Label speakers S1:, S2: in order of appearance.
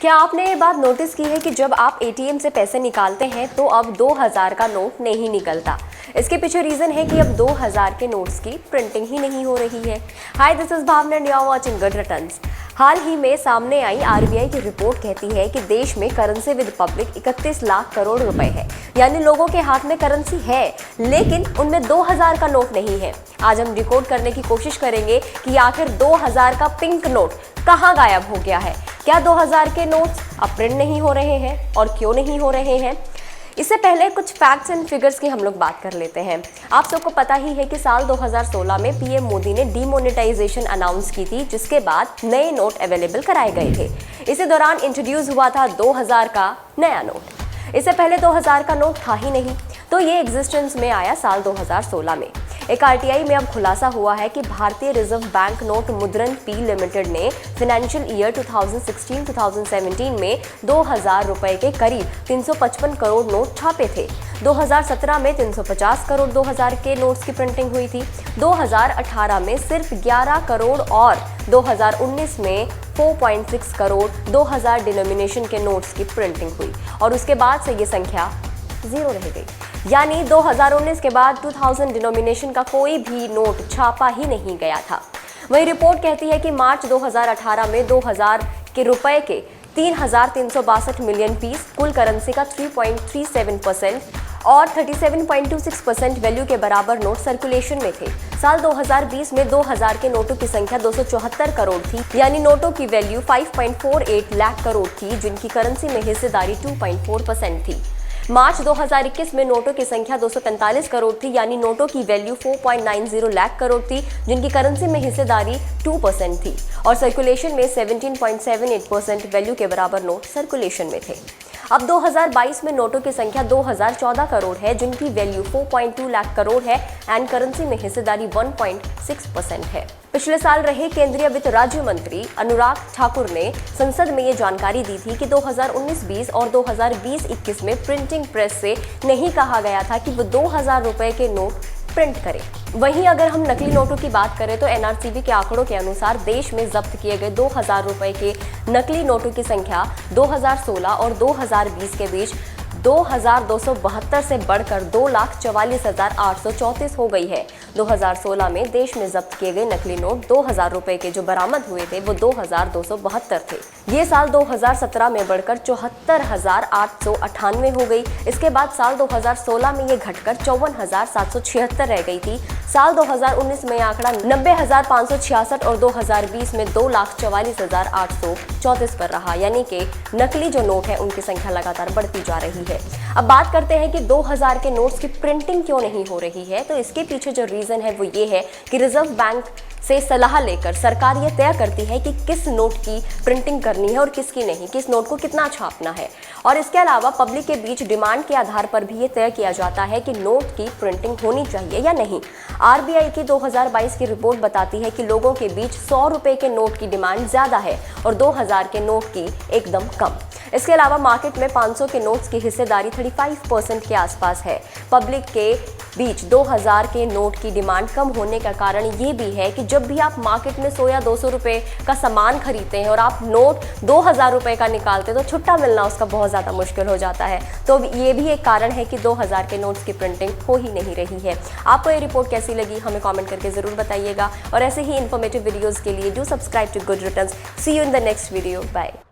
S1: क्या आपने ये बात नोटिस की है कि जब आप एटीएम से पैसे निकालते हैं तो अब 2000 का नोट नहीं निकलता। इसके पीछे रीजन है कि अब 2000 के नोट्स की प्रिंटिंग ही नहीं हो रही है। Hi, this is Bhavna and you are watching good returns. हाल ही में सामने आई आरबीआई की रिपोर्ट कहती है कि देश में currency with public 31 lakh crore रुपए है, यानी लोगों के हाथ में करेंसी है लेकिन उनमें 2000 का नोट नहीं है। आज हम डिकोड करने की कोशिश करेंगे कि आखिर 2000 का पिंक नोट कहाँ गायब हो गया है। क्या 2000 के नोट्स अब प्रिंट नहीं हो रहे हैं और क्यों नहीं हो रहे हैं? इससे पहले कुछ फैक्ट्स एंड फिगर्स की हम लोग बात कर लेते हैं। आप सबको पता ही है कि साल 2016 में पीएम मोदी ने डीमोनेटाइजेशन अनाउंस की थी, जिसके बाद नए नोट अवेलेबल कराए गए थे। इसी दौरान इंट्रोड्यूस हुआ था 2000 का नया नोट। इससे पहले 2000 का नोट था ही नहीं, तो ये एग्जिस्टेंस में आया साल 2016 में। एक आरटीआई में अब खुलासा हुआ है कि भारतीय रिजर्व बैंक नोट मुद्रण पी लिमिटेड ने फाइनेंशियल ईयर 2016-2017 में 2000 रुपए के करीब 355 करोड़ नोट छापे थे। 2017 में 350 करोड़ 2000 के नोट्स की प्रिंटिंग हुई थी। 2018 में सिर्फ 11 करोड़ और 2019 में 4.6 करोड़ 2000 डिनोमिनेशन के नोट्स की प्रिंटिंग हुई और उसके बाद से ये संख्या जीरो रह गई। यानी 2019 के बाद 2000 डिनोमिनेशन का कोई भी नोट छापा ही नहीं गया था। वही रिपोर्ट कहती है कि मार्च 2018 में 2000 के रुपए के 3362 मिलियन पीस, कुल करेंसी का 3.37% और 37.26% वैल्यू के बराबर नोट सर्कुलेशन में थे। साल 2020 में 2000 के नोटों की संख्या 274 करोड़ थी, यानी नोटों की वैल्यू 5.48 लाख करोड़ थी, जिनकी करेंसी में हिस्सेदारी 2.4% थी। मार्च 2021 में नोटों की संख्या 245 करोड़ थी, यानी नोटों की वैल्यू 4.90 लाख करोड़ थी, जिनकी करेंसी में हिस्सेदारी 2% थी और सर्कुलेशन में 17.78% वैल्यू के बराबर नोट सर्कुलेशन में थे। अब 2022 में नोटों की संख्या 2014 करोड़ है, जिनकी वैल्यू 4.2 लाख करोड़ है एंड करेंसी में हिस्सेदारी 1.6% है। पिछले साल रहे केंद्रीय वित्त राज्य मंत्री अनुराग ठाकुर ने संसद में ये जानकारी दी थी कि 2019-20 और 2020-21 में प्रिंटिंग प्रेस से नहीं कहा गया था कि वो 2000 रुपए के नोट प्रिंट करें। वहीं अगर हम नकली नोटों की बात करें तो एनआरसीबी के आंकड़ों के अनुसार देश में जब्त किए गए 2000 रुपए के नकली नोटों की संख्या 2016 और 2020 के बीच 2272 से बढ़कर 2,44,834 हो गई है। 2016 में देश में जब्त किए गए नकली नोट 2000 रुपए के जो बरामद हुए थे वो 2272 थे। ये साल 2017 में बढ़कर 74,898 हो गई। इसके बाद साल 2016 में ये घटकर 54,776 रह गई थी। साल 2019 में आंकड़ा 90,566 और 2020 में 2,44,834 पर रहा, यानी कि नकली जो नोट है उनकी संख्या लगातार बढ़ती जा रही है। अब बात करते हैं कि 2000 के नोट्स की प्रिंटिंग क्यों नहीं हो रही है। तो इसके पीछे जो रीजन है वो ये है कि रिजर्व बैंक से सलाह लेकर सरकार ये तय करती है कि किस नोट की प्रिंटिंग करनी है और किसकी नहीं, किस नोट को कितना छापना है। और इसके अलावा पब्लिक के बीच डिमांड के आधार पर भी ये तय किया जाता है कि नोट की प्रिंटिंग होनी चाहिए या नहीं। आरबीआई की 2022 की रिपोर्ट बताती है कि लोगों के बीच 100 रुपए के नोट की डिमांड ज्यादा है और 2000 के नोट की एकदम कम। इसके अलावा मार्केट में 500 के नोट्स की हिस्सेदारी 35% के आसपास है। पब्लिक के बीच 2000 के नोट की डिमांड कम होने का कारण ये भी है कि जब भी आप मार्केट में 100 या 200 रुपए का सामान खरीदते हैं और आप नोट 2000 रुपए का निकालते हैं तो छुट्टा मिलना उसका बहुत ज़्यादा मुश्किल हो जाता है। तो ये भी एक कारण है कि 2000 के नोट्स की प्रिंटिंग हो ही नहीं रही है। आपको ये रिपोर्ट कैसी लगी हमें कॉमेंट करके ज़रूर बताइएगा और ऐसे ही इन्फॉर्मेटिव वीडियोज़ के लिए do subscribe to Good Returns. See you in the next video. Bye.